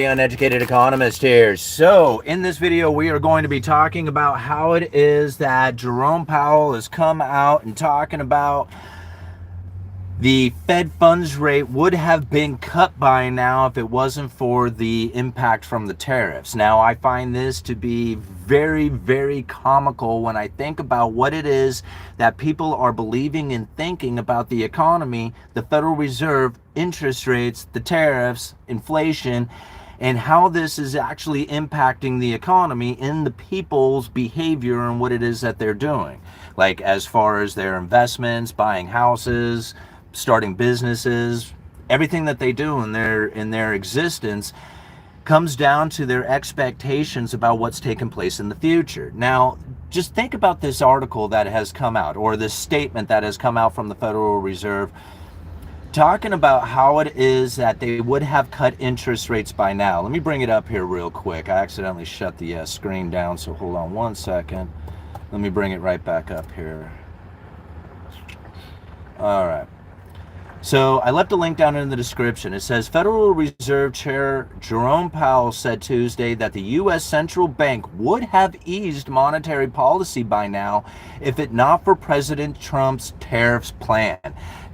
Uneducated Economist here. So in this video we are going to be talking about how it is that Jerome Powell has come out and talking about the Fed funds rate would have been cut by now if it wasn't for the impact from the tariffs. Now, I find this to be very, very comical when I think about what it is that people are believing and thinking about the economy, the Federal Reserve, interest rates, the tariffs, inflation, and how this is actually impacting the economy in the people's behavior and what it is that they're doing. Like as far as their investments, buying houses, starting businesses, everything that they do in their existence comes down to their expectations about what's taking place in the future. Now, just think about this article that has come out, or this statement that has come out from the Federal Reserve, talking about how it is that they would have cut interest rates by now. Let me bring it up here real quick. I accidentally shut the screen down, so hold on one second. Let me bring it right back up here. All right. So I left a link down in the description. It says Federal Reserve Chair Jerome Powell said Tuesday that the U.S. Central Bank would have eased monetary policy by now if it not for President Trump's tariffs plan.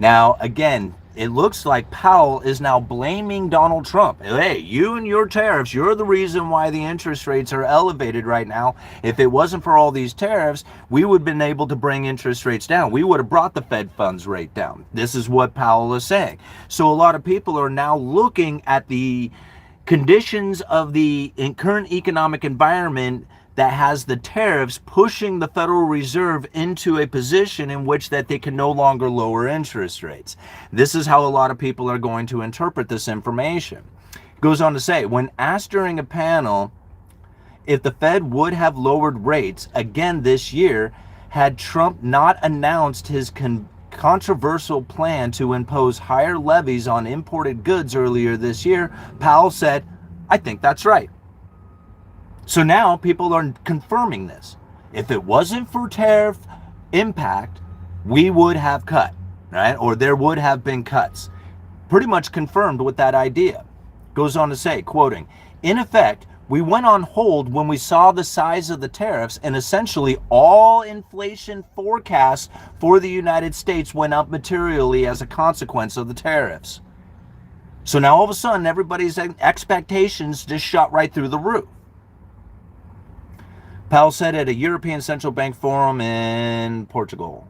Now, again, it looks like Powell is now blaming Donald Trump. Hey, you and your tariffs, you're the reason why the interest rates are elevated right now. If it wasn't for all these tariffs, we would have been able to bring interest rates down. We would have brought the Fed funds rate down. This is what Powell is saying. So a lot of people are now looking at the conditions of the current economic environment that has the tariffs pushing the Federal Reserve into a position in which that they can no longer lower interest rates. This is how a lot of people are going to interpret this information. It goes on to say, when asked during a panel if the Fed would have lowered rates again this year had Trump not announced his controversial plan to impose higher levies on imported goods earlier this year, Powell said, "I think that's right." So now people are confirming this. If it wasn't for tariff impact, we would have cut, right? Or there would have been cuts. Pretty much confirmed with that idea. Goes on to say, quoting, "In effect, we went on hold when we saw the size of the tariffs, and essentially all inflation forecasts for the United States went up materially as a consequence of the tariffs." So now all of a sudden, everybody's expectations just shot right through the roof. Powell said at a European Central Bank forum in Portugal.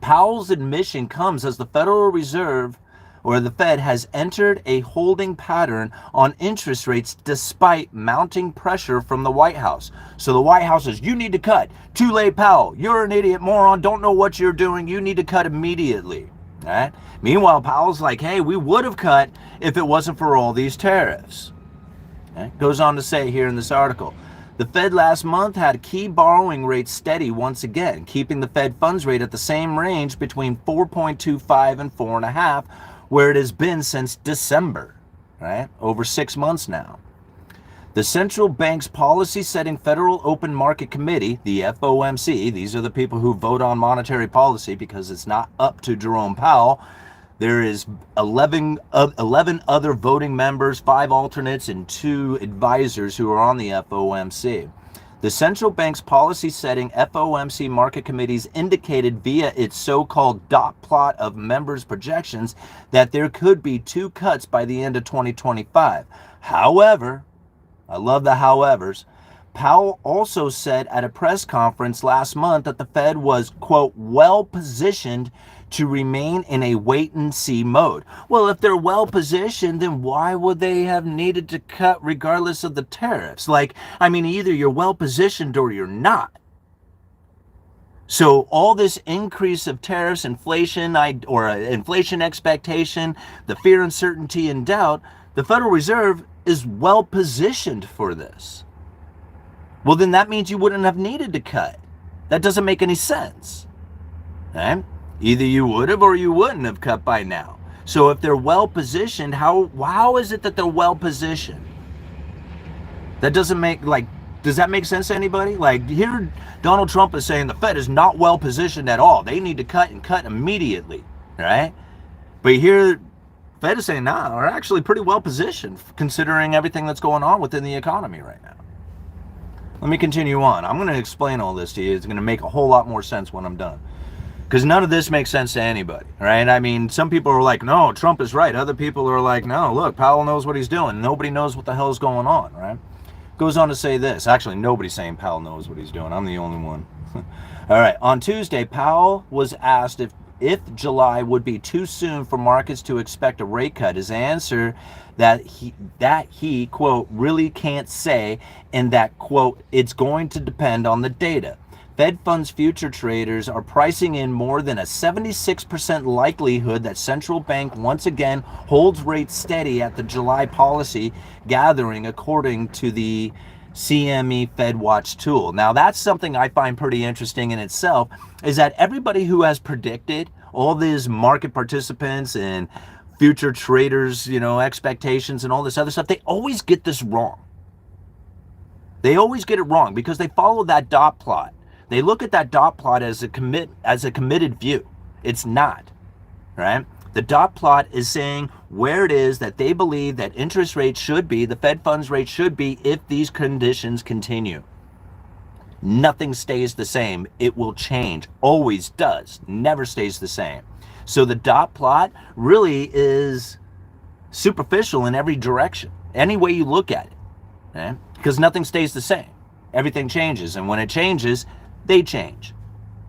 Powell's admission comes as the Federal Reserve, or the Fed, has entered a holding pattern on interest rates despite mounting pressure from the White House. So the White House says, you need to cut. Too late, Powell. You're an idiot, moron. Don't know what you're doing. You need to cut immediately. Right? Meanwhile, Powell's like, hey, we would have cut if it wasn't for all these tariffs. Okay? Goes on to say here in this article, the Fed last month had key borrowing rates steady once again, keeping the Fed funds rate at the same range between 4.25 and 4.5, where it has been since December, right? Over 6 months now. The central bank's policy-setting Federal Open Market Committee, the FOMC, these are the people who vote on monetary policy because it's not up to Jerome Powell. There is 11 other voting members, 5 alternates, and 2 advisors who are on the FOMC. The central bank's policy-setting FOMC market committees indicated via its so-called dot plot of members' projections that there could be 2 cuts by the end of 2025. However, I love the howevers, Powell also said at a press conference last month that the Fed was, quote, well-positioned to remain in a wait-and-see mode. Well, if they're well-positioned, then why would they have needed to cut regardless of the tariffs? Like, I mean, either you're well-positioned or you're not. So all this increase of tariffs, inflation, inflation expectation, the fear, uncertainty, and doubt, the Federal Reserve is well-positioned for this. Well, then that means you wouldn't have needed to cut. That doesn't make any sense. Right? Either you would have or you wouldn't have cut by now. So if they're well-positioned, how is it that they're well-positioned? That doesn't make, does that make sense to anybody? Like, here Donald Trump is saying the Fed is not well-positioned at all. They need to cut and cut immediately, right? But here Fed is saying, nah, we're actually pretty well positioned considering everything that's going on within the economy right now. Let me continue on. I'm going to explain all this to you. It's going to make a whole lot more sense when I'm done. Because none of this makes sense to anybody, right? I mean, some people are like, no, Trump is right. Other people are like, no, look, Powell knows what he's doing. Nobody knows what the hell is going on, right? Goes on to say this. Actually, nobody's saying Powell knows what he's doing. I'm the only one. All right. On Tuesday, Powell was asked if July would be too soon for markets to expect a rate cut. His answer that he quote really can't say, and that quote it's going to depend on the data. Fed funds future traders are pricing in more than a 76% likelihood that central bank once again holds rates steady at the July policy gathering, according to the CME Fed Watch tool. Now, that's something I find pretty interesting in itself, is that everybody who has predicted, all these market participants and future traders, expectations and all this other stuff, they always get this wrong. They always get it wrong because they follow that dot plot. They look at that dot plot as a committed view. It's not, right? The dot plot is saying where it is that they believe that interest rates should be, the Fed funds rate should be if these conditions continue. Nothing stays the same. It will change. Always does. Never stays the same. So the dot plot really is superficial in every direction, any way you look at it, right? Because nothing stays the same. Everything changes, and when it changes, they change.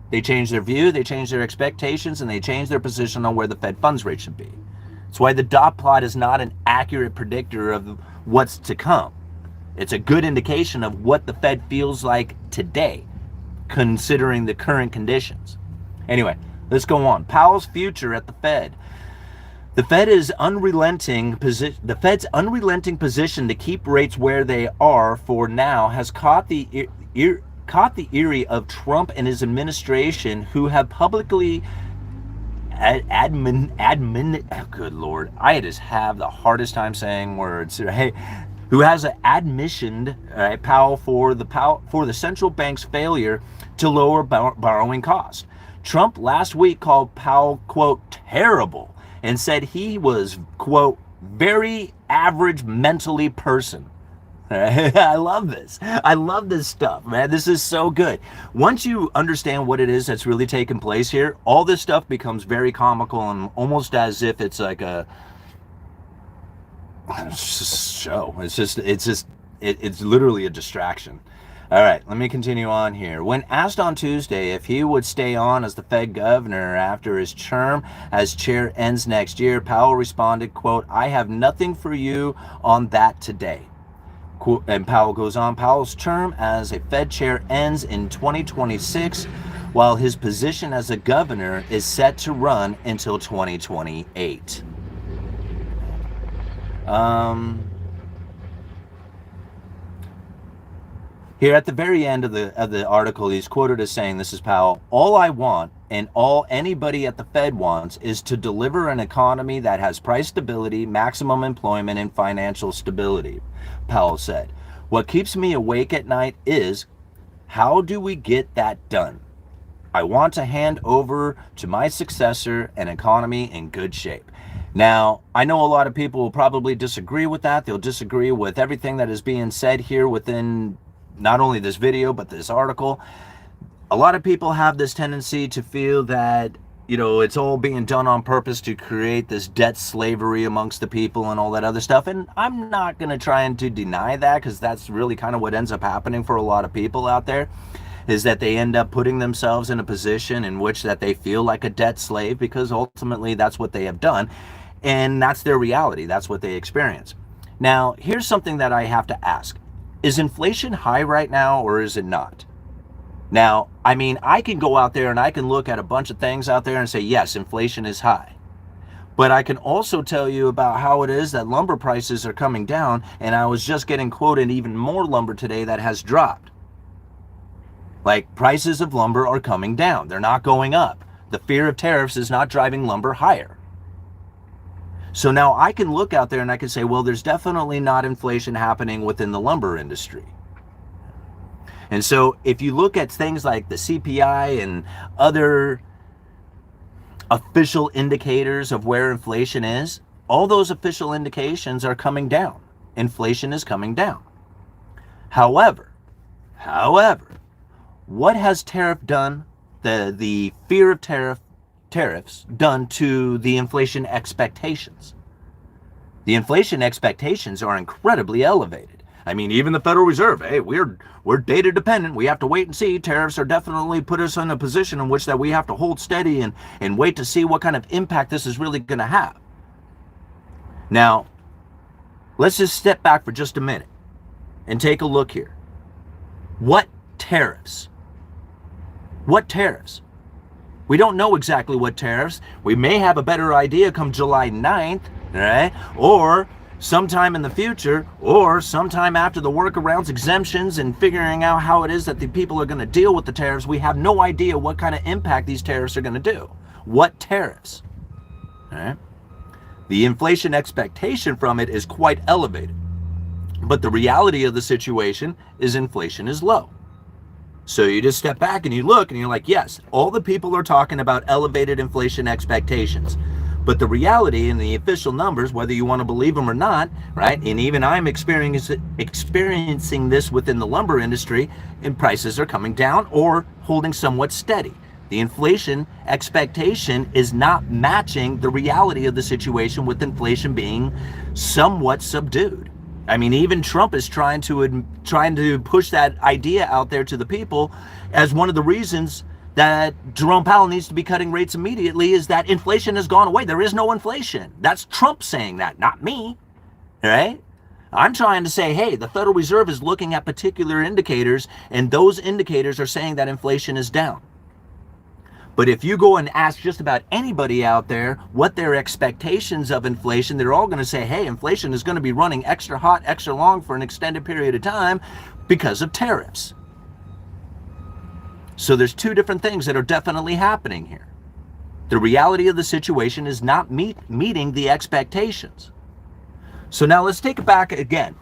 They change their view, they change their expectations, and they change their position on where the Fed funds rate should be. That's why the dot plot is not an accurate predictor of what's to come. It's a good indication of what the Fed feels like today, considering the current conditions. Anyway, let's go on. Powell's future at the Fed. The Fed's unrelenting position to keep rates where they are for now has caught the ear of Trump and his administration, who have publicly good Lord, I just have the hardest time saying words. Hey, who has admissioned Powell for the central bank's failure to lower borrowing costs. Trump last week called Powell, quote, terrible, and said he was, quote, very average mentally person. I love this. I love this stuff, man. This is so good. Once you understand what it is that's really taking place here, all this stuff becomes very comical and almost as if it's like a show. It's literally a distraction. All right, let me continue on here. When asked on Tuesday if he would stay on as the Fed governor after his term as chair ends next year, Powell responded, quote, I have nothing for you on that today. And Powell goes on, Powell's term as a Fed chair ends in 2026, while his position as a governor is set to run until 2028. Here at the very end of the article, he's quoted as saying, this is Powell, all I want and all anybody at the Fed wants is to deliver an economy that has price stability, maximum employment, and financial stability, Powell said. What keeps me awake at night is, how do we get that done? I want to hand over to my successor an economy in good shape. Now, I know a lot of people will probably disagree with that. They'll disagree with everything that is being said here within not only this video, but this article. A lot of people have this tendency to feel that, it's all being done on purpose to create this debt slavery amongst the people and all that other stuff. And I'm not going to try and to deny that, because that's really kind of what ends up happening for a lot of people out there, is that they end up putting themselves in a position in which that they feel like a debt slave, because ultimately that's what they have done. And that's their reality. That's what they experience. Now, here's something that I have to ask. Is inflation high right now, or is it not? Now, I mean, I can go out there and I can look at a bunch of things out there and say, yes, inflation is high. But I can also tell you about how it is that lumber prices are coming down, and I was just getting quoted even more lumber today that has dropped. Like, prices of lumber are coming down. They're not going up. The fear of tariffs is not driving lumber higher. So now I can look out there and I can say, well, there's definitely not inflation happening within the lumber industry. And so if you look at things like the CPI and other official indicators of where inflation is, All those official indications are coming down. Inflation is coming down. However, what has tariff done, the fear of tariffs done to the inflation expectations? The inflation expectations are incredibly elevated. I mean, even the Federal Reserve, hey, we're data dependent. We have to wait and see. Tariffs are definitely put us in a position in which that we have to hold steady and wait to see what kind of impact this is really going to have. Now, let's just step back for just a minute and take a look here. What tariffs? What tariffs? We don't know exactly what tariffs. We may have a better idea come July 9th, right? Or sometime in the future, or sometime after the workarounds, exemptions, and figuring out how it is that the people are going to deal with the tariffs. We have no idea what kind of impact these tariffs are going to do. What tariffs? All right? The inflation expectation from it is quite elevated. But the reality of the situation is inflation is low. So you just step back and you look and you're like, yes, all the people are talking about elevated inflation expectations. But the reality in the official numbers, whether you want to believe them or not, right? And even I'm experiencing this within the lumber industry, and prices are coming down or holding somewhat steady. The inflation expectation is not matching the reality of the situation, with inflation being somewhat subdued. I mean, even Trump is trying to push that idea out there to the people as one of the reasons that Jerome Powell needs to be cutting rates immediately, is that inflation has gone away. There is no inflation. That's Trump saying that, not me, right? I'm trying to say, hey, the Federal Reserve is looking at particular indicators, and those indicators are saying that inflation is down. But if you go and ask just about anybody out there what their expectations of inflation, they're all going to say, hey, inflation is going to be running extra hot, extra long for an extended period of time because of tariffs. So there's two different things that are definitely happening here. The reality of the situation is not meeting the expectations. So now let's take it back again.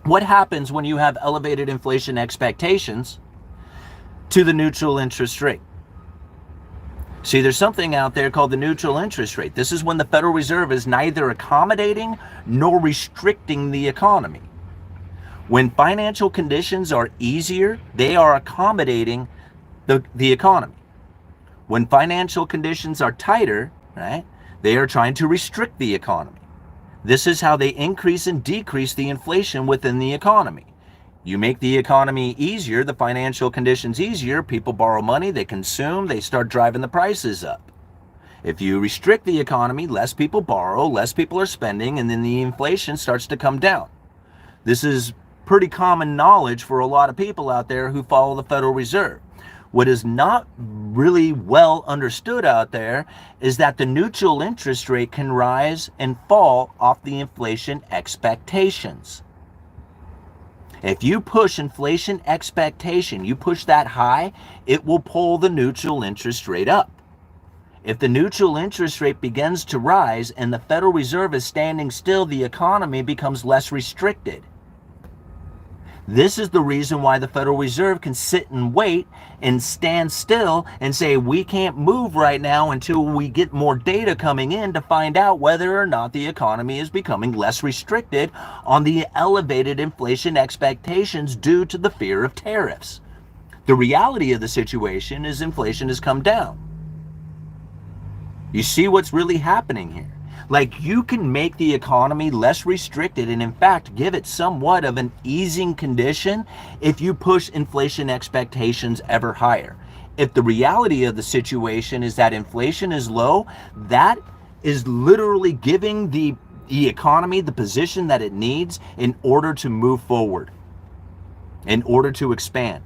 What happens when you have elevated inflation expectations to the neutral interest rate? See, there's something out there called the neutral interest rate. This is when the Federal Reserve is neither accommodating nor restricting the economy. When financial conditions are easier, they are accommodating the economy. When financial conditions are tighter, right, they are trying to restrict the economy. This is how they increase and decrease the inflation within the economy. You make the economy easier, the financial conditions easier, people borrow money, they consume, they start driving the prices up. If you restrict the economy, less people borrow, less people are spending, and then the inflation starts to come down. This is pretty common knowledge for a lot of people out there who follow the Federal Reserve. What is not really well understood out there is that the neutral interest rate can rise and fall off the inflation expectations. If you push inflation expectation, you push that high, it will pull the neutral interest rate up. If the neutral interest rate begins to rise and the Federal Reserve is standing still, the economy becomes less restricted. This is the reason why the Federal Reserve can sit and wait and stand still and say, we can't move right now until we get more data coming in to find out whether or not the economy is becoming less restricted on the elevated inflation expectations due to the fear of tariffs. The reality of the situation is inflation has come down. You see what's really happening here? Like, you can make the economy less restricted and in fact give it somewhat of an easing condition if you push inflation expectations ever higher. If the reality of the situation is that inflation is low, that is literally giving the economy the position that it needs in order to move forward, in order to expand.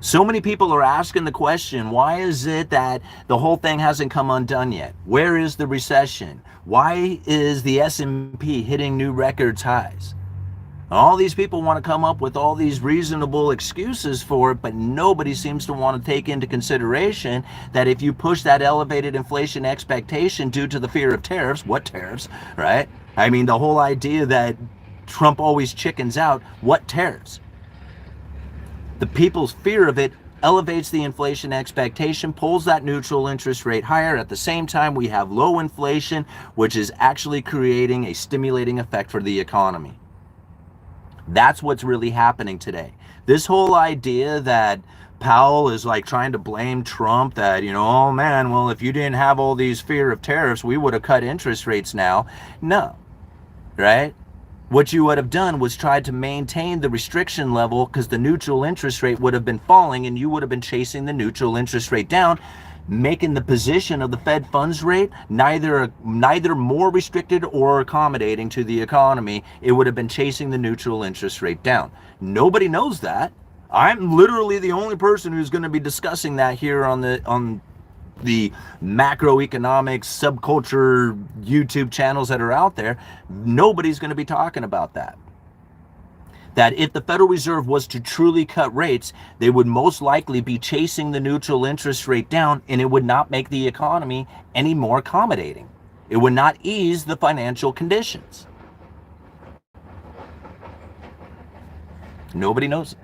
So many people are asking the question, why is it that the whole thing hasn't come undone yet? Where is the recession? Why is the S&P hitting new records highs? All these people want to come up with all these reasonable excuses for it, but nobody seems to want to take into consideration that if you push that elevated inflation expectation due to the fear of tariffs, what tariffs, right? I mean, the whole idea that Trump always chickens out, what tariffs? The people's fear of it elevates the inflation expectation, pulls that neutral interest rate higher. At the same time, we have low inflation, which is actually creating a stimulating effect for the economy. That's what's really happening today. This whole idea that Powell is like trying to blame Trump, that, you know, oh man, well, if you didn't have all these fear of tariffs, we would have cut interest rates now. No, right? What you would have done was tried to maintain the restriction level, because the neutral interest rate would have been falling and you would have been chasing the neutral interest rate down, making the position of the Fed funds rate neither more restricted or accommodating to the economy. It would have been chasing the neutral interest rate down. Nobody knows that. I'm literally the only person who's going to be discussing that here on the macroeconomics subculture YouTube channels that are out there. Nobody's going to be talking about that. That if the Federal Reserve was to truly cut rates, they would most likely be chasing the neutral interest rate down, and it would not make the economy any more accommodating. It would not ease the financial conditions. Nobody knows it.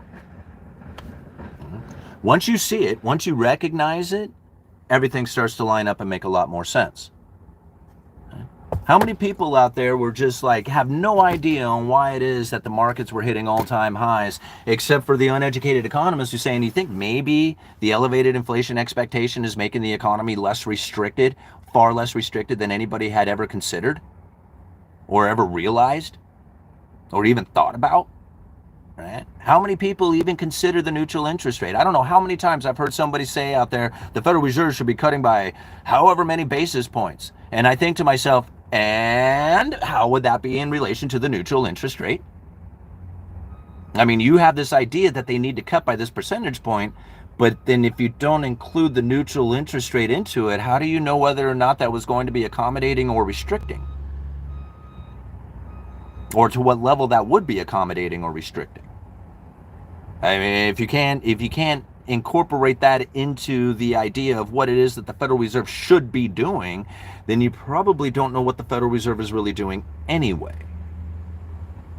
Once you see it, once you recognize it, everything starts to line up and make a lot more sense. How many people out there were just like, have no idea on why it is that the markets were hitting all-time highs, except for the uneducated economists who's saying, you think maybe the elevated inflation expectation is making the economy less restricted, far less restricted than anybody had ever considered or ever realized or even thought about? Right? How many people even consider the neutral interest rate? I don't know how many times I've heard somebody say out there, the Federal Reserve should be cutting by however many basis points. And I think to myself, and how would that be in relation to the neutral interest rate? I mean, you have this idea that they need to cut by this percentage point, but then if you don't include the neutral interest rate into it, how do you know whether or not that was going to be accommodating or restricting? Or to what level that would be accommodating or restricting? I mean, if you can't incorporate that into the idea of what it is that the Federal Reserve should be doing, then you probably don't know what the Federal Reserve is really doing anyway.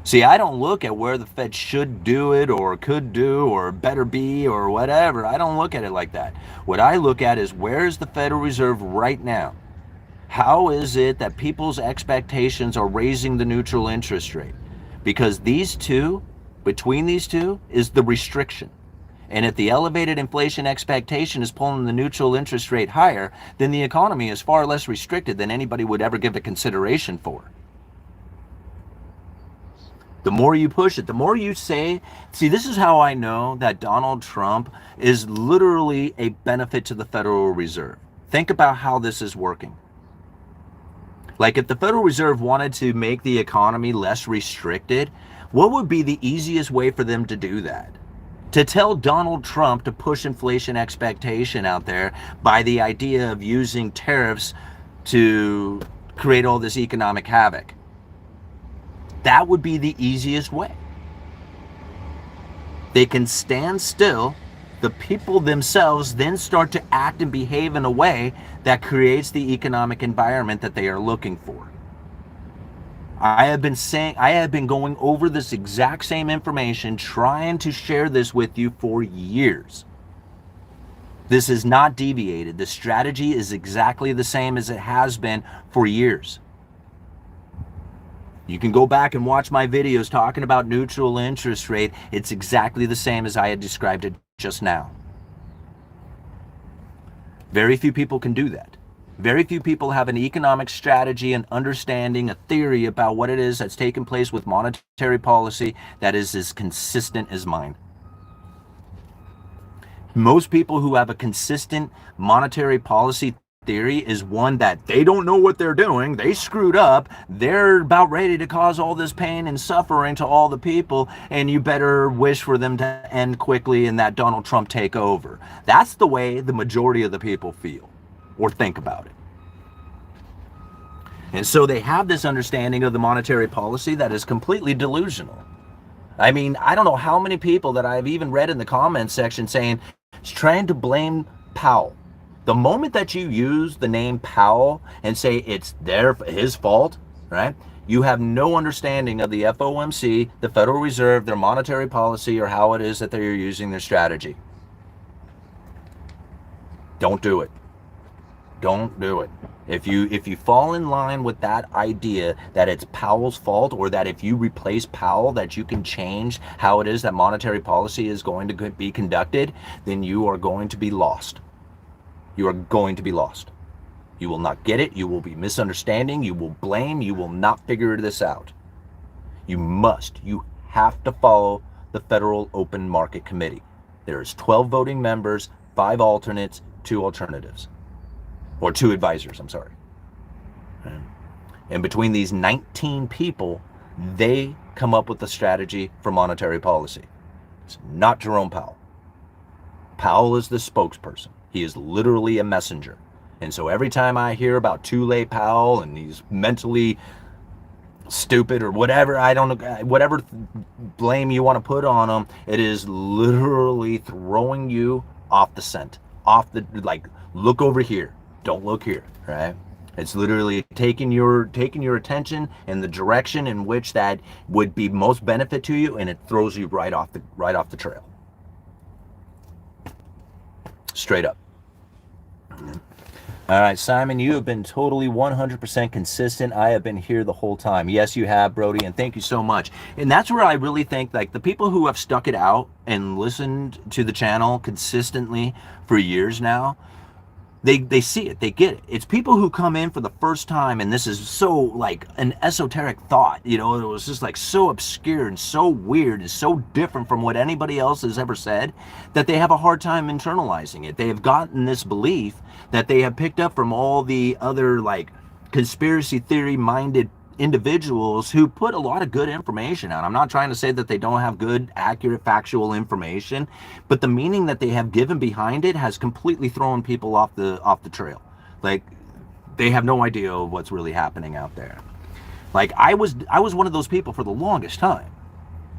See, I don't look at where the Fed should do it or could do or better be or whatever. I don't look at it like that. What I look at is, where is the Federal Reserve right now? How is it that people's expectations are raising the neutral interest rate? Because between these two is the restriction. And if the elevated inflation expectation is pulling the neutral interest rate higher, then the economy is far less restricted than anybody would ever give it consideration for. The more you push it, the more you say, see, this is how I know that Donald Trump is literally a benefit to the Federal Reserve. Think about how this is working. Like, if the Federal Reserve wanted to make the economy less restricted, what would be the easiest way for them to do that? To tell Donald Trump to push inflation expectation out there by the idea of using tariffs to create all this economic havoc. That would be the easiest way. They can stand still. The people themselves then start to act and behave in a way that creates the economic environment that they are looking for. I have been going over this exact same information, trying to share this with you for years. This is not deviated. The strategy is exactly the same as it has been for years. You can go back and watch my videos talking about neutral interest rate. It's exactly the same as I had described it just now. Very few people can do that. Very few people have an economic strategy, an understanding, a theory about what it is that's taking place with monetary policy that is as consistent as mine. Most people who have a consistent monetary policy theory is one that they don't know what they're doing, they screwed up, they're about ready to cause all this pain and suffering to all the people, and you better wish for them to end quickly and that Donald Trump take over. That's the way the majority of the people feel or think about it. And so they have this understanding of the monetary policy that is completely delusional. I mean, I don't know how many people that I've even read in the comments section saying it's trying to blame Powell. The moment that you use the name Powell and say it's his fault, right? You have no understanding of the FOMC, the Federal Reserve, their monetary policy, or how it is that they're using their strategy. Don't do it. Don't do it. If you fall in line with that idea that it's Powell's fault, or that if you replace Powell that you can change how it is that monetary policy is going to be conducted, then you are going to be lost. You are going to be lost. You will not get it. You will be misunderstanding. You will blame. You will not figure this out. You have to follow the Federal Open Market Committee. There's 12 voting members, 5 alternates, 2 alternatives. Or 2 advisors, I'm sorry. And between these 19 people, they come up with the strategy for monetary policy. It's not Jerome Powell. Powell is the spokesperson. He is literally a messenger. And so every time I hear about too late Powell and he's mentally stupid or whatever, I don't know, whatever blame you want to put on him, it is literally throwing you off the scent, off the, like, look over here, don't look here, right? It's literally taking your attention in the direction in which that would be most benefit to you, and it throws you right off the trail. Straight up. All right, Simon, you have been totally 100% consistent. I have been here the whole time. Yes, you have, Brody, and thank you so much. And that's where I really think, like, the people who have stuck it out and listened to the channel consistently for years now, they see it, they get it. It's people who come in for the first time, and this is so, like, an esoteric thought, you know, it was just, like, so obscure and so weird and so different from what anybody else has ever said, that they have a hard time internalizing it. They have gotten this belief that they have picked up from all the other, like, conspiracy theory minded individuals who put a lot of good information out. I'm not trying to say that they don't have good, accurate, factual information, but the meaning that they have given behind it has completely thrown people off the trail. Like, they have no idea of what's really happening out there. Like, I was one of those people for the longest time,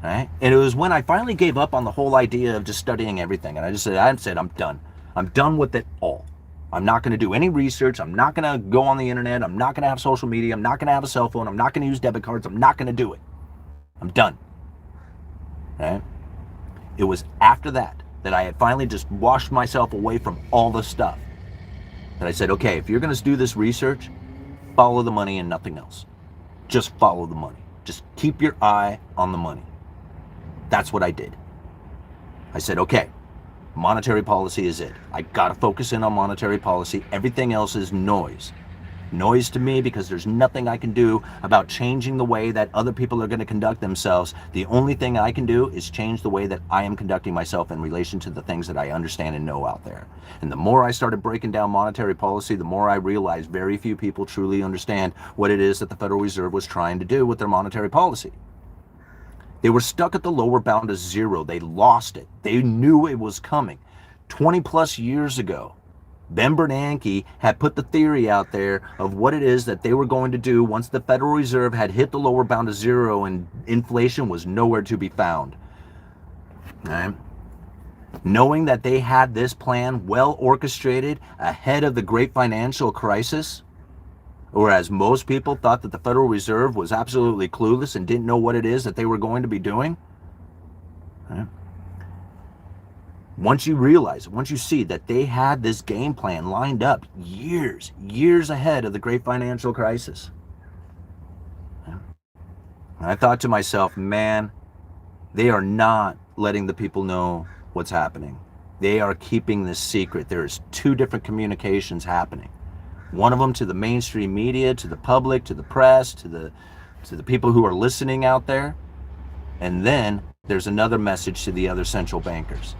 right? And it was when I finally gave up on the whole idea of just studying everything, and I said I'm done. I'm done with it all. I'm not going to do any research. I'm not going to go on the internet. I'm not going to have social media. I'm not going to have a cell phone. I'm not going to use debit cards. I'm not going to do it. I'm done. Right? It was after that I had finally just washed myself away from all the stuff, that I said, okay, if you're going to do this research, follow the money and nothing else. Just follow the money. Just keep your eye on the money. That's what I did. I said, okay, monetary policy is it. I gotta focus in on monetary policy. Everything else is noise. Noise to me, because there's nothing I can do about changing the way that other people are going to conduct themselves. The only thing I can do is change the way that I am conducting myself in relation to the things that I understand and know out there. And the more I started breaking down monetary policy, the more I realized very few people truly understand what it is that the Federal Reserve was trying to do with their monetary policy. They were stuck at the lower bound of zero. They lost it. They knew it was coming. 20 plus years ago, Ben Bernanke had put the theory out there of what it is that they were going to do once the Federal Reserve had hit the lower bound of zero and inflation was nowhere to be found. Right? Knowing that they had this plan well orchestrated ahead of the great financial crisis, whereas most people thought that the Federal Reserve was absolutely clueless and didn't know what it is that they were going to be doing. Right? Once you realize, once you see that they had this game plan lined up years ahead of the great financial crisis. Right? And I thought to myself, man, they are not letting the people know what's happening. They are keeping this secret. There's 2 different communications happening. One of them to the mainstream media, to the public, to the press, to the people who are listening out there. And then there's another message to the other central bankers.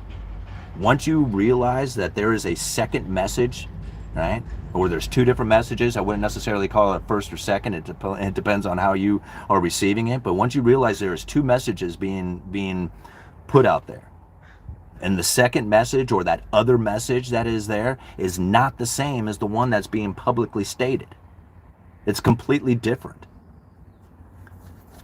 Once you realize that there is a second message, right? Or there's 2 different messages. I wouldn't necessarily call it first or second. It depends on how you are receiving it. But once you realize there's 2 messages being put out there, and the second message, or that other message that is there, is not the same as the one that's being publicly stated. It's completely different.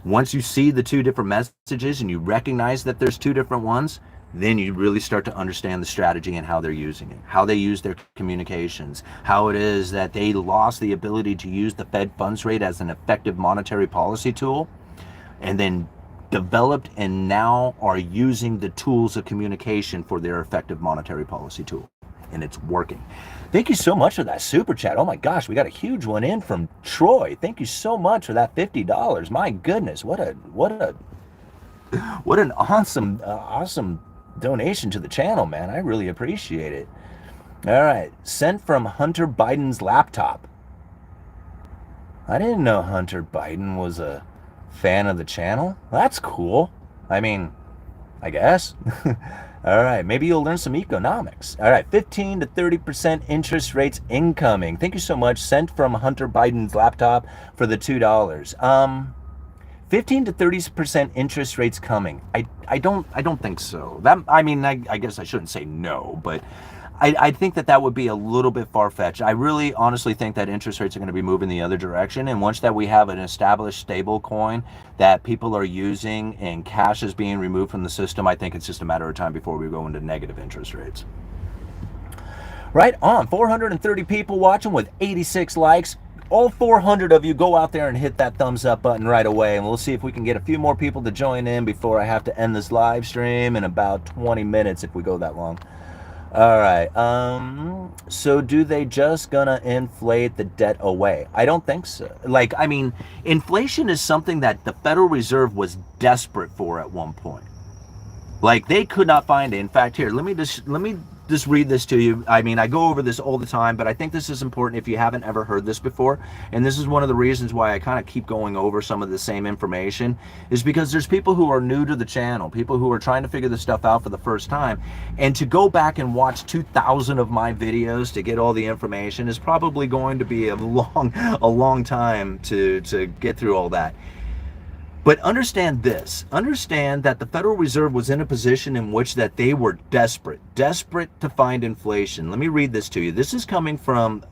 Once you see the 2 different messages and you recognize that there's 2 different ones, then you really start to understand the strategy and how they're using it, how they use their communications, how it is that they lost the ability to use the Fed funds rate as an effective monetary policy tool, and then developed and now are using the tools of communication for their effective monetary policy tool. and it's working. Thank you so much for that super chat. Oh my gosh, we got a huge one in from Troy. Thank you so much for that $50. My goodness, what an awesome donation to the channel, man. I really appreciate it. All right, sent from Hunter Biden's laptop. I didn't know Hunter Biden was a fan of the channel. That's cool. I mean, I guess. All right, maybe you'll learn some economics. All right, 15 to 30% interest rates incoming. Thank you so much. Sent from Hunter Biden's laptop for the $2. 15 to 30% interest rates coming. I don't think so. I guess I shouldn't say no, but I think that would be a little bit far-fetched. I really honestly think that interest rates are going to be moving the other direction. And once that we have an established stable coin that people are using and cash is being removed from the system, I think it's just a matter of time before we go into negative interest rates. Right on. 430 people watching with 86 likes. All 400 of you go out there and hit that thumbs up button right away, and we'll see if we can get a few more people to join in before I have to end this live stream in about 20 minutes if we go that long. All right, so do they just gonna inflate the debt away? I don't think so. Inflation is something that the Federal Reserve was desperate for at one point. They could not find it. In fact, here, let me just read this to you. I go over this all the time, but I think this is important if you haven't ever heard this before. And this is one of the reasons why I kind of keep going over some of the same information, is because there's people who are new to the channel, people who are trying to figure this stuff out for the first time. And to go back and watch 2,000 of my videos to get all the information is probably going to be a long time to get through all that. But understand this, understand that the Federal Reserve was in a position in which that they were desperate to find inflation. Let me read this to you. This is coming from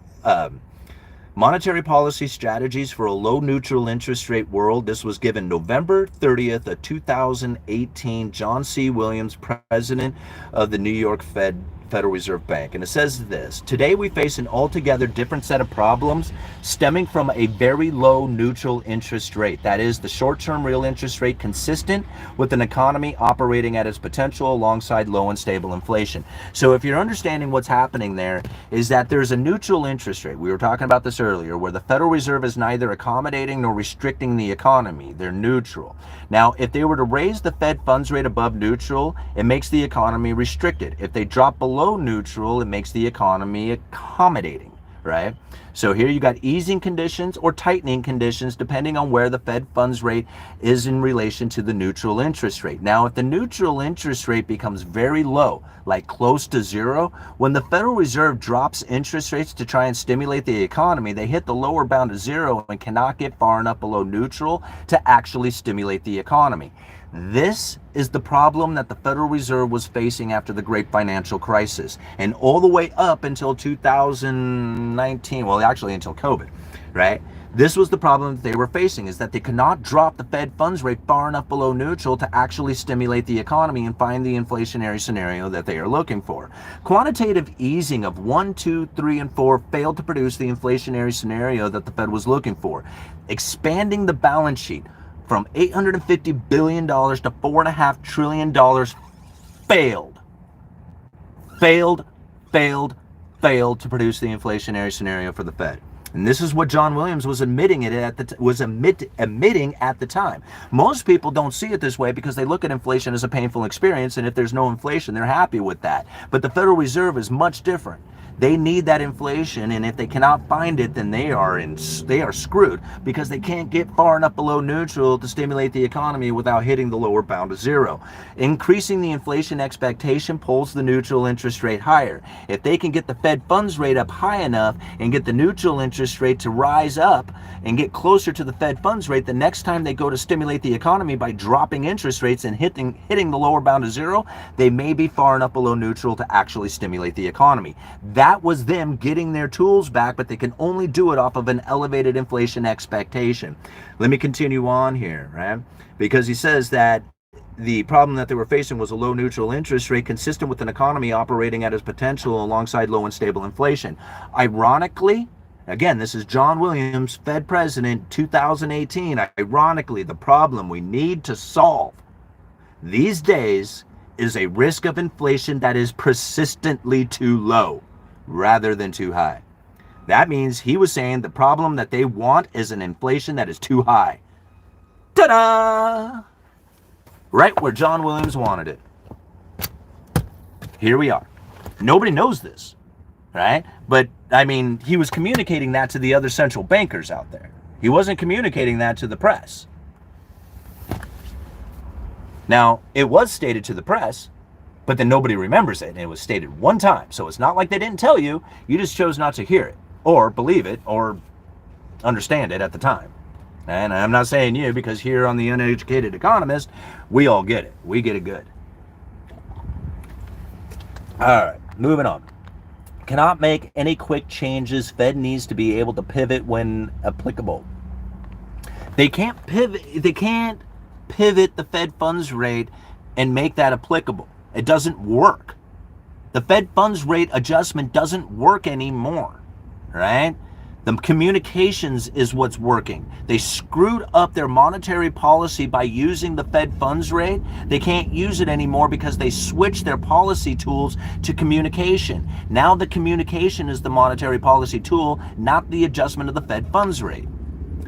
Monetary Policy Strategies for a Low Neutral Interest Rate World. This was given November 30th of 2018, John C. Williams, president of the New York Federal Reserve Bank. And it says this: today we face an altogether different set of problems stemming from a very low neutral interest rate. That is, the short-term real interest rate consistent with an economy operating at its potential alongside low and stable inflation. So if you're understanding what's happening there, is that there's a neutral interest rate. We were talking about this earlier, where the Federal Reserve is neither accommodating nor restricting the economy. They're neutral. Now, if they were to raise the Fed funds rate above neutral, it makes the economy restricted. If they drop below neutral, it makes the economy accommodating, right? So here you got easing conditions or tightening conditions depending on where the Fed funds rate is in relation to the neutral interest rate. Now, if the neutral interest rate becomes very low, like close to zero, when the Federal Reserve drops interest rates to try and stimulate the economy, they hit the lower bound of zero and cannot get far enough below neutral to actually stimulate the economy. This is the problem that the Federal Reserve was facing after the great financial crisis, and all the way up until 2019, well, actually until COVID, right? This was the problem that they were facing, is that they could not drop the Fed funds rate far enough below neutral to actually stimulate the economy and find the inflationary scenario that they are looking for. Quantitative easing of 1, 2, 3, and 4 failed to produce the inflationary scenario that the Fed was looking for. Expanding the balance sheet from $850 billion to $4.5 trillion failed to produce the inflationary scenario for the Fed. And this is what John Williams was admitting at the time. Most people don't see it this way because they look at inflation as a painful experience, and if there's no inflation, they're happy with that. But the Federal Reserve is much different. They need that inflation, and if they cannot find it, then they are screwed, because they can't get far enough below neutral to stimulate the economy without hitting the lower bound of zero. Increasing the inflation expectation pulls the neutral interest rate higher. If they can get the Fed funds rate up high enough and get the neutral interest rate to rise up and get closer to the Fed funds rate, the next time they go to stimulate the economy by dropping interest rates and hitting the lower bound of zero, they may be far enough below neutral to actually stimulate the economy. That was them getting their tools back, but they can only do it off of an elevated inflation expectation. Let me continue on here, right? Because he says that the problem that they were facing was a low neutral interest rate consistent with an economy operating at its potential alongside low and stable inflation. Ironically, again, this is John Williams, Fed President, 2018. Ironically, the problem we need to solve these days is a risk of inflation that is persistently too low. rather than too high. That means he was saying the problem that they want is an inflation that is too high. Ta-da! Right where John Williams wanted it. Here we are. Nobody knows this, right? But, I mean, he was communicating that to the other central bankers out there. He wasn't communicating that to the press. Now, it was stated to the press, but then nobody remembers it, and it was stated one time. So it's not like they didn't tell you. You just chose not to hear it, or believe it, or understand it at the time. And I'm not saying you, because here on the Uneducated Economist, we all get it. We get it good. All right, moving on. Cannot make any quick changes. Fed needs to be able to pivot when applicable. They can't pivot. They can't pivot the Fed funds rate and make that applicable. It doesn't work. The Fed funds rate adjustment doesn't work anymore, right? The communications is what's working. They screwed up their monetary policy by using the Fed funds rate. They can't use it anymore because they switched their policy tools to communication. Now the communication is the monetary policy tool, not the adjustment of the Fed funds rate.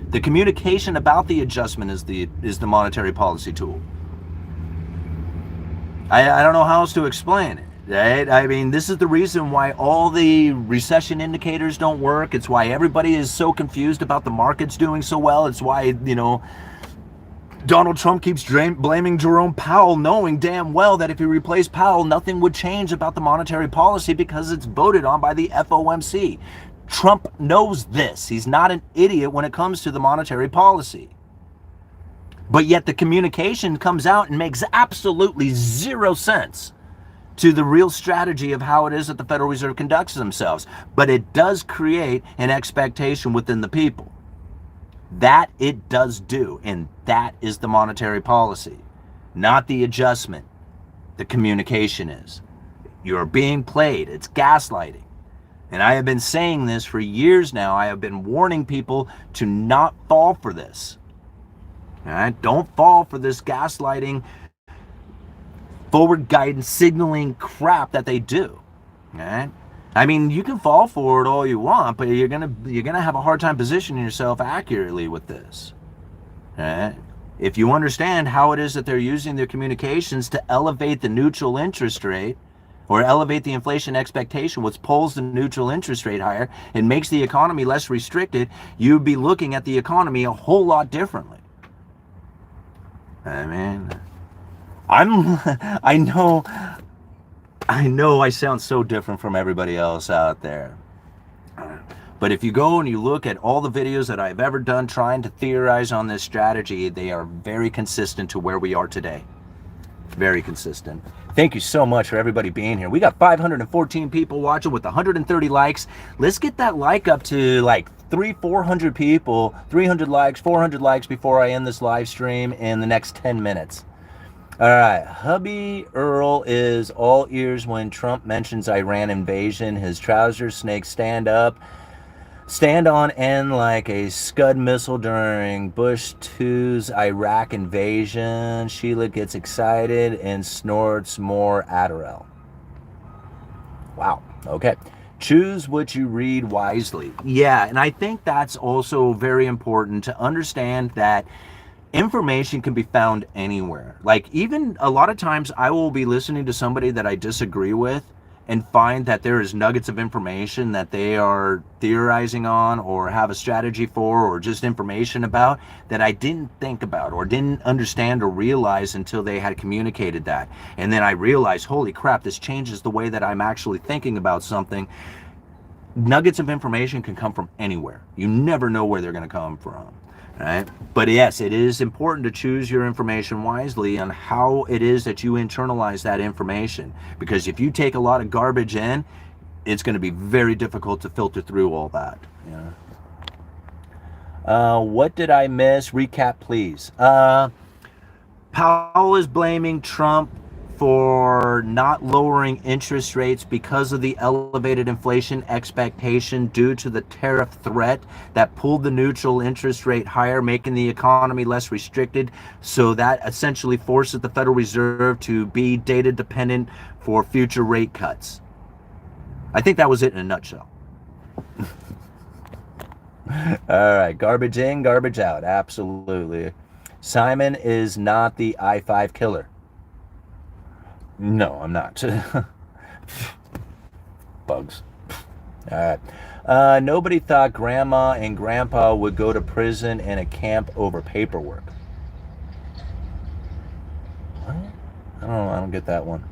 The communication about the adjustment is the monetary policy tool. I don't know how else to explain it, right? I mean, this is the reason why all the recession indicators don't work. It's why everybody is so confused about the markets doing so well. It's why, you know, Donald Trump keeps blaming Jerome Powell, knowing damn well that if he replaced Powell, nothing would change about the monetary policy because it's voted on by the FOMC. Trump knows this. He's not an idiot when it comes to the monetary policy. But yet the communication comes out and makes absolutely zero sense to the real strategy of how it is that the Federal Reserve conducts themselves. But it does create an expectation within the people. That it does do, and that is the monetary policy, not the adjustment. The communication is. You're being played. It's gaslighting. And I have been saying this for years now. I have been warning people to not fall for this. All right? Don't fall for this gaslighting, forward guidance, signaling crap that they do. All right? I mean, you can fall for it all you want, but you're gonna have a hard time positioning yourself accurately with this. All right? If you understand how it is that they're using their communications to elevate the neutral interest rate, or elevate the inflation expectation, which pulls the neutral interest rate higher and makes the economy less restricted, you'd be looking at the economy a whole lot differently. I mean, I know I sound so different from everybody else out there. But if you go and you look at all the videos that I've ever done trying to theorize on this strategy, they are very consistent to where we are today. Very consistent. Thank you so much for everybody being here. We got 514 people watching with 130 likes. Let's get that like up to like 400 people, 300 likes, 400 likes before I end this live stream in the next 10 minutes. All right. Hubby Earl is all ears when Trump mentions Iran invasion. His trousers snakes stand on end like a Scud missile during Bush II's Iraq invasion. Sheila gets excited and snorts more Adderall. Wow. Okay. Choose what you read wisely. Yeah, and I think that's also very important to understand that information can be found anywhere. Like, even a lot of times I will be listening to somebody that I disagree with and find that there is nuggets of information that they are theorizing on or have a strategy for or just information about that I didn't think about or didn't understand or realize until they had communicated that. And then I realized, holy crap, this changes the way that I'm actually thinking about something. Nuggets of information can come from anywhere. You never know where they're going to come from. Right? But yes, it is important to choose your information wisely on how it is that you internalize that information. Because if you take a lot of garbage in, it's going to be very difficult to filter through all that. Yeah. What did I miss? Recap, please. Powell is blaming Trump for not lowering interest rates because of the elevated inflation expectation due to the tariff threat that pulled the neutral interest rate higher, making the economy less restricted. So that essentially forces the Federal Reserve to be data dependent for future rate cuts. I think that was it in a nutshell. All right, garbage in, garbage out. Absolutely. Simon is not the I-5 killer. No, I'm not. Bugs. All right. Nobody thought grandma and grandpa would go to prison and a camp over paperwork. What? I don't get that one.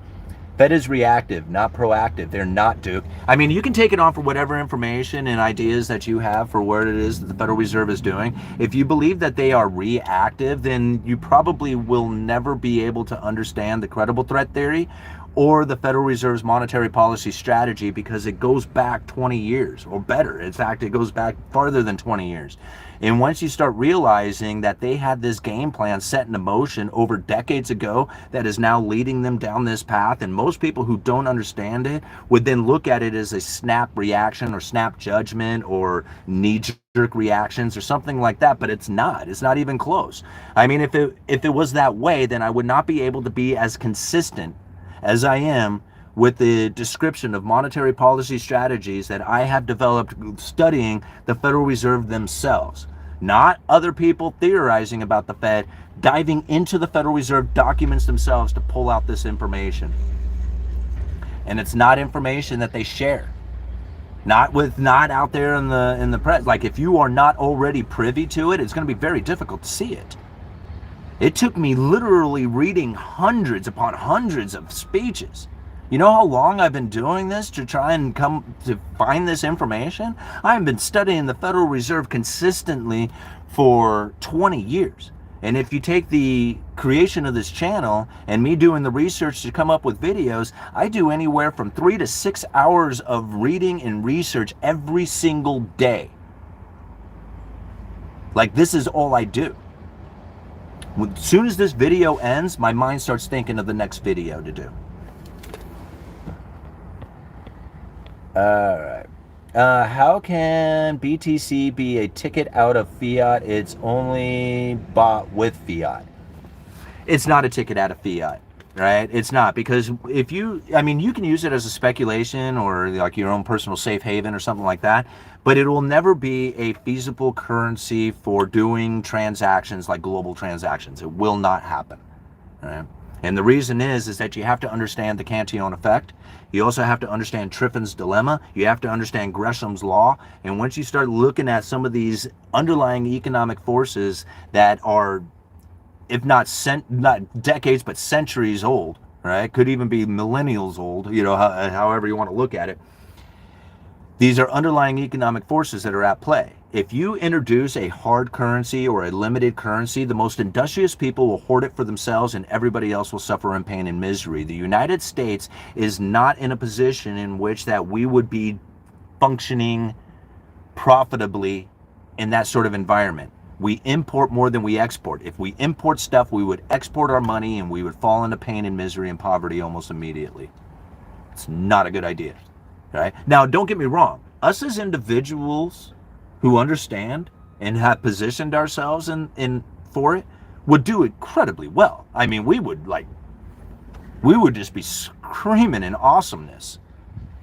Fed is reactive, not proactive. They're not, Duke. I mean, you can take it on for whatever information and ideas that you have for what it is that the Federal Reserve is doing. If you believe that they are reactive, then you probably will never be able to understand the credible threat theory or the Federal Reserve's monetary policy strategy, because it goes back 20 years or better. In fact, it goes back farther than 20 years. And once you start realizing that they had this game plan set into motion over decades ago that is now leading them down this path, and most people who don't understand it would then look at it as a snap reaction or snap judgment or knee-jerk reactions or something like that, but it's not. It's not even close. I mean, if it was that way, then I would not be able to be as consistent as I am with the description of monetary policy strategies that I have developed studying the Federal Reserve themselves. Not other people theorizing about the Fed, diving into the Federal Reserve documents themselves to pull out this information. And it's not information that they share. Not out there in the press. Like, if you are not already privy to it, it's going to be very difficult to see it. It took me literally reading hundreds upon hundreds of speeches. You know how long I've been doing this to try and come to find this information? I've been studying the Federal Reserve consistently for 20 years. And if you take the creation of this channel and me doing the research to come up with videos, I do anywhere from 3 to 6 hours of reading and research every single day. Like, this is all I do. As soon as this video ends, my mind starts thinking of the next video to do. All right. How can BTC be a ticket out of fiat? It's only bought with fiat. It's not a ticket out of fiat, right? It's not, because if you, I mean, you can use it as a speculation or like your own personal safe haven or something like that, but it will never be a feasible currency for doing transactions like global transactions. It will not happen, right? And the reason is that you have to understand the Cantillon effect. You also have to understand Triffin's dilemma. You have to understand Gresham's law. And once you start looking at some of these underlying economic forces that are, if not decades, but centuries old, right? Could even be millennials old, you know, however you want to look at it. These are underlying economic forces that are at play. If you introduce a hard currency or a limited currency, the most industrious people will hoard it for themselves and everybody else will suffer in pain and misery. The United States is not in a position in which that we would be functioning profitably in that sort of environment. We import more than we export. If we import stuff, we would export our money and we would fall into pain and misery and poverty almost immediately. It's not a good idea. Right? Now, don't get me wrong. Us as individuals who understand and have positioned ourselves in for it would do incredibly well. I mean, we would just be screaming in awesomeness.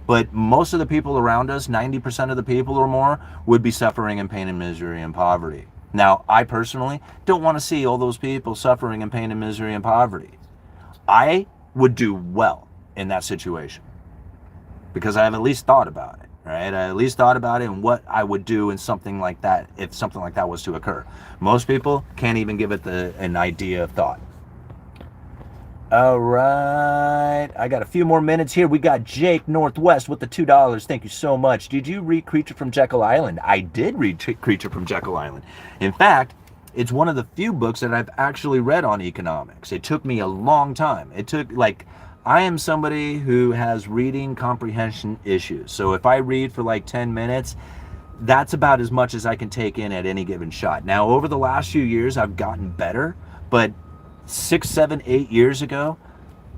But most of the people around us, 90% of the people or more, would be suffering in pain and misery and poverty. Now, I personally don't want to see all those people suffering in pain and misery and poverty. I would do well in that situation, because I've at least thought about it, right? I at least thought about it and what I would do in something like that if something like that was to occur. Most people can't even give it an idea of thought. All right, I got a few more minutes here. We got Jake Northwest with the $2. Thank you so much. Did you read Creature from Jekyll Island? I did read Creature from Jekyll Island. In fact, it's one of the few books that I've actually read on economics. It took me a long time. It took I am somebody who has reading comprehension issues. So if I read for like 10 minutes, that's about as much as I can take in at any given shot. Now, over the last few years, I've gotten better, but 6, 7, 8 years ago,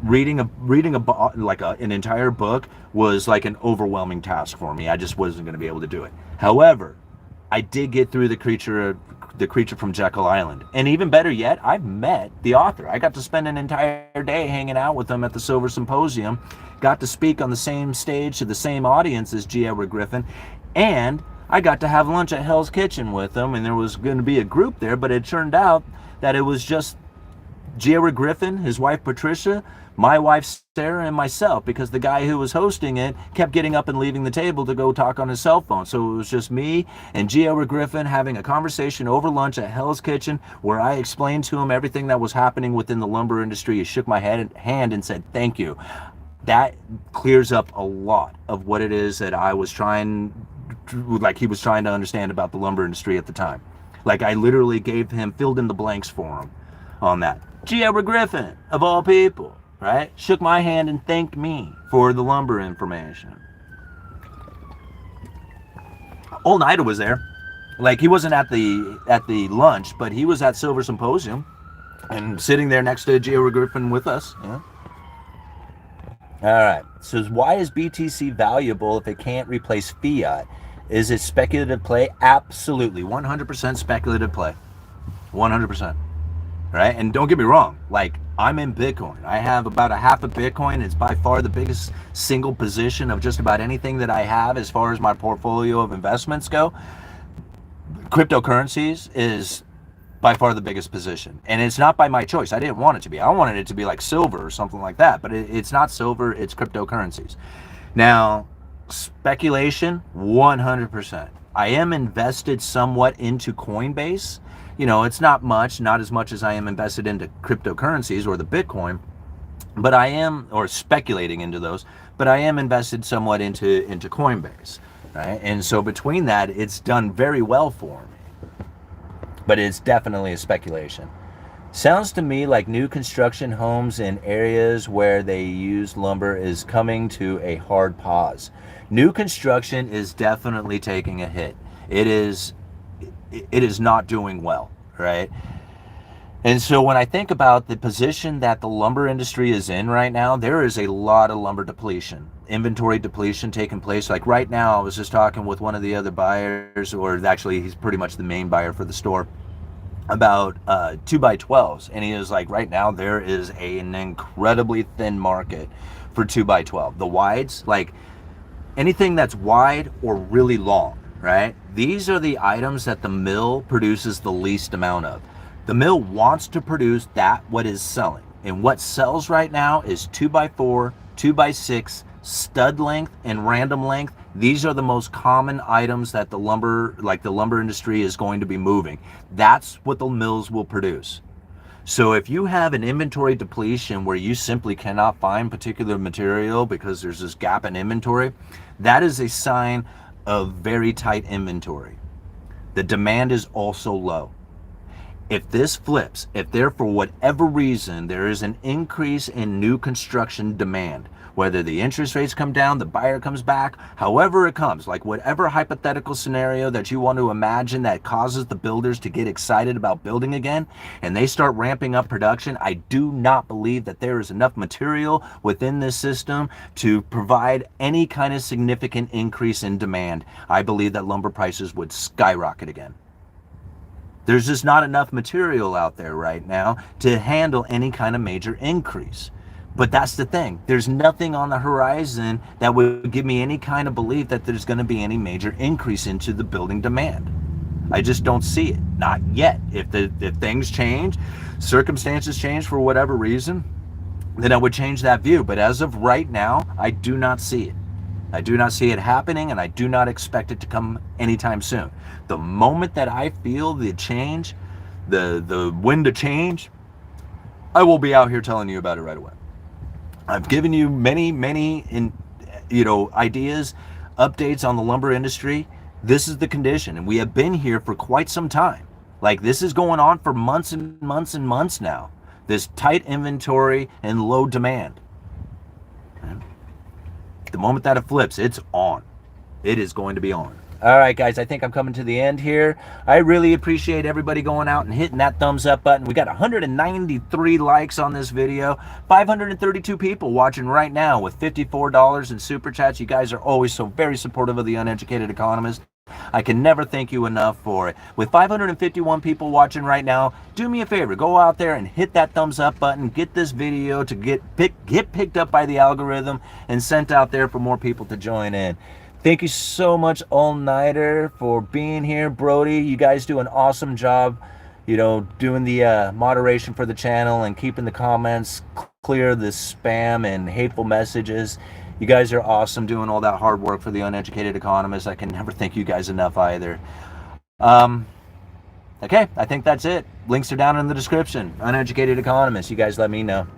reading an entire book was like an overwhelming task for me. I just wasn't going to be able to do it. However, I did get through the Creature the creature from Jekyll Island. And even better yet, I've met the author. I got to spend an entire day hanging out with him at the Silver Symposium, got to speak on the same stage to the same audience as G. Edward Griffin, and I got to have lunch at Hell's Kitchen with him, and there was going to be a group there, but it turned out that it was just G. Edward Griffin, his wife Patricia, my wife Sarah, and myself, because the guy who was hosting it kept getting up and leaving the table to go talk on his cell phone. So it was just me and G. Edward Griffin having a conversation over lunch at Hell's Kitchen, where I explained to him everything that was happening within the lumber industry. He shook my hand and said, "Thank you." That clears up a lot of what it is that I was trying, like he was trying to understand about the lumber industry at the time. Like I literally filled in the blanks for him on that. G. Edward Griffin, of all people, right? Shook my hand and thanked me for the lumber information. Old Ida was there. Like he wasn't at the lunch, but he was at Silver Symposium and sitting there next to G. Edward Griffin with us. Yeah. All right. So why is BTC valuable if it can't replace fiat? Is it speculative play? Absolutely. 100% speculative play. 100%. Right? And don't get me wrong. Like, I'm in Bitcoin. I have about a half a Bitcoin. It's by far the biggest single position of just about anything that I have as far as my portfolio of investments go. Cryptocurrencies is by far the biggest position. And it's not by my choice. I didn't want it to be. I wanted it to be like silver or something like that. But it's not silver. It's cryptocurrencies. Now, speculation, 100%. I am invested somewhat into Coinbase. You know, it's not much, not as much as I am invested into cryptocurrencies or the Bitcoin, but I am, or speculating into those, but I am invested somewhat into Coinbase, right? And so between that, it's done very well for me. But it's definitely a speculation. Sounds to me like new construction homes in areas where they use lumber is coming to a hard pause. New construction is definitely taking a hit. It is not doing well, right? And so when I think about the position that the lumber industry is in right now, there is a lot of lumber depletion, inventory depletion taking place. Like right now, I was just talking with one of the other buyers, or actually he's pretty much the main buyer for the store, about 2x12s. And he was like, right now there is an incredibly thin market for 2x12. The wides, like anything that's wide or really long, right? These are the items that the mill produces the least amount of. The mill wants to produce what is selling. And what sells right now is 2x4, 2x6, stud length, and random length. These are the most common items that the lumber industry is going to be moving. That's what the mills will produce. So if you have an inventory depletion where you simply cannot find particular material because there's this gap in inventory, that is a sign of very tight inventory. The demand is also low. If this flips, if there for whatever reason there is an increase in new construction demand, whether the interest rates come down, the buyer comes back, however it comes, like whatever hypothetical scenario that you want to imagine that causes the builders to get excited about building again, and they start ramping up production, I do not believe that there is enough material within this system to provide any kind of significant increase in demand. I believe that lumber prices would skyrocket again. There's just not enough material out there right now to handle any kind of major increase. But that's the thing. There's nothing on the horizon that would give me any kind of belief that there's going to be any major increase into the building demand. I just don't see it. Not yet. If things change, circumstances change for whatever reason, then I would change that view. But as of right now, I do not see it. I do not see it happening, and I do not expect it to come anytime soon. The moment that I feel the change, the wind to change, I will be out here telling you about it right away. I've given you many ideas, updates on the lumber industry. This is the condition, and we have been here for quite some time. Like, this is going on for months and months and months now. This tight inventory and low demand. The moment that it flips, it's on. It is going to be on. All right, guys, I think I'm coming to the end here. I really appreciate everybody going out and hitting that thumbs up button. We got 193 likes on this video, 532 people watching right now with $54 in super chats. You guys are always so very supportive of the Uneducated Economist. I can never thank you enough for it. With 551 people watching right now, do me a favor, go out there and hit that thumbs up button, get this video to get picked up by the algorithm and sent out there for more people to join in. Thank you so much, All Nighter, for being here. Brody, you guys do an awesome job, you know, doing the moderation for the channel and keeping the comments clear, the spam and hateful messages. You guys are awesome doing all that hard work for the Uneducated Economist. I can never thank you guys enough either. Okay, I think that's it. Links are down in the description. Uneducated Economist. You guys let me know.